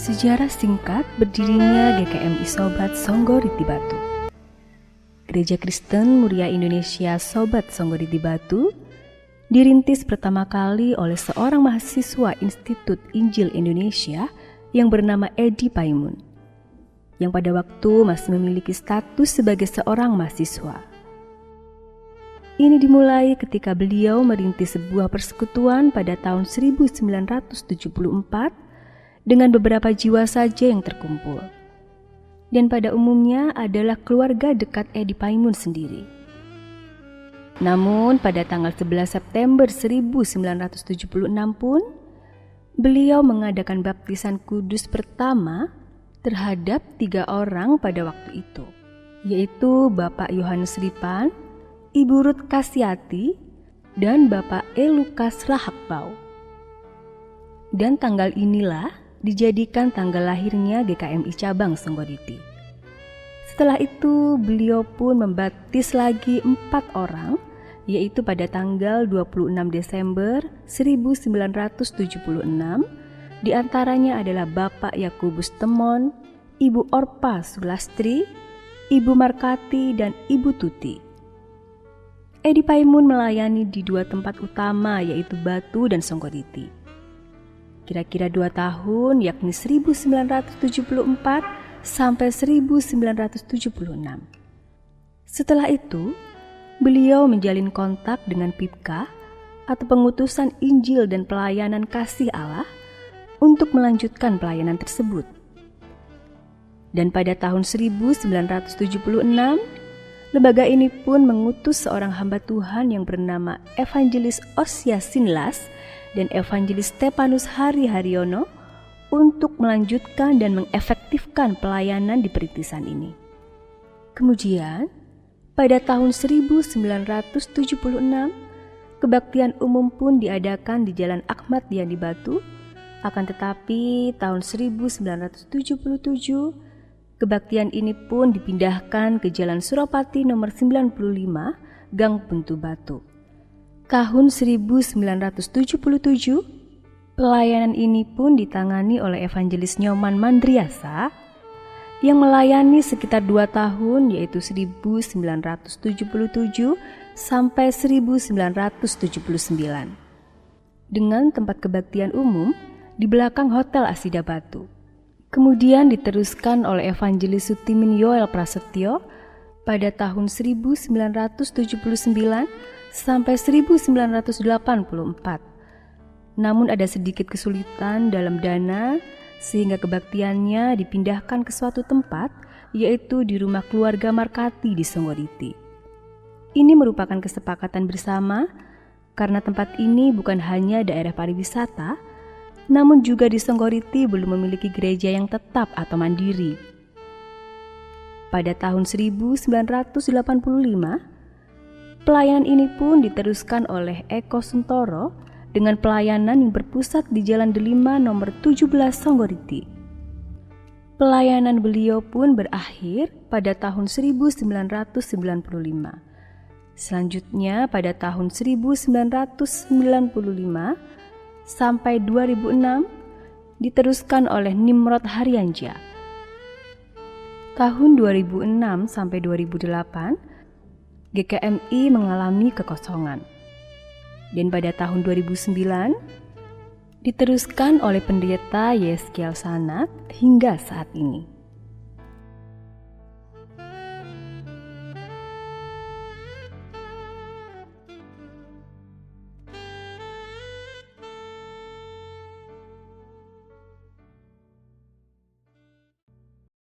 Sejarah singkat berdirinya GKMI Sobat Songgoriti Batu. Gereja Kristen Muria Indonesia Sobat Songgoriti Batu dirintis pertama kali oleh seorang mahasiswa Institut Injil Indonesia yang bernama Edi Paimun, yang pada waktu masih memiliki status sebagai seorang mahasiswa. Ini dimulai ketika beliau merintis sebuah persekutuan pada tahun 1974 dengan beberapa jiwa saja yang terkumpul. Dan pada umumnya adalah keluarga dekat Edi Paimun sendiri. Namun pada tanggal 11 September 1976 pun, beliau mengadakan baptisan kudus pertama terhadap 3 orang pada waktu itu, yaitu Bapak Yohanes Ripan, Ibu Ruth Kasyati, dan Bapak E. Lukas Rahakbau. Dan tanggal inilah dijadikan tanggal lahirnya GKMI Cabang Songgoriti. Setelah itu beliau pun membaptis lagi 4 orang, yaitu pada tanggal 26 Desember 1976, diantaranya adalah Bapak Yakubus Temon, Ibu Orpa Sulastri, Ibu Markati, dan Ibu Tuti. Edi Paimun melayani di 2 tempat utama, yaitu Batu dan Songgoriti. Kira-kira 2 tahun, yakni 1974 sampai 1976. Setelah itu, beliau menjalin kontak dengan PIPKA atau Pengutusan Injil dan Pelayanan Kasih Allah untuk melanjutkan pelayanan tersebut. Dan pada tahun 1976, lembaga ini pun mengutus seorang hamba Tuhan yang bernama Evangelis Osya Sinlas dan Evangelis Stepanus Hari Haryono untuk melanjutkan dan mengefektifkan pelayanan di perintisan ini. Kemudian, pada tahun 1976, kebaktian umum pun diadakan di Jalan Ahmad Yani Batu. Akan tetapi, tahun 1977, kebaktian ini pun dipindahkan ke Jalan Suropati nomor 95, Gang Buntu Batu. Tahun 1977, pelayanan ini pun ditangani oleh Evangelis Nyoman Mandriasa yang melayani sekitar 2 tahun, yaitu 1977 sampai 1979. Dengan tempat kebaktian umum di belakang Hotel Asida Batu. Kemudian diteruskan oleh Evangelis Sutimin Yoel Prasetyo pada tahun 1979 sampai 1984. Namun ada sedikit kesulitan dalam dana sehingga kebaktiannya dipindahkan ke suatu tempat, yaitu di rumah keluarga Markati di Songgoriti. Ini merupakan kesepakatan bersama karena tempat ini bukan hanya daerah pariwisata, namun juga di Songgoriti belum memiliki gereja yang tetap atau mandiri. Pada tahun 1985, pelayanan ini pun diteruskan oleh Eko Suntoro dengan pelayanan yang berpusat di Jalan Delima nomor 17 Songgoriti. Pelayanan beliau pun berakhir pada tahun 1995. Selanjutnya pada tahun 1995 sampai 2006 diteruskan oleh Nimrod Haryanja. Tahun 2006 sampai 2008 GKMI mengalami kekosongan. Dan pada tahun 2009 diteruskan oleh Pendeta Yeskiel Sanat hingga saat ini.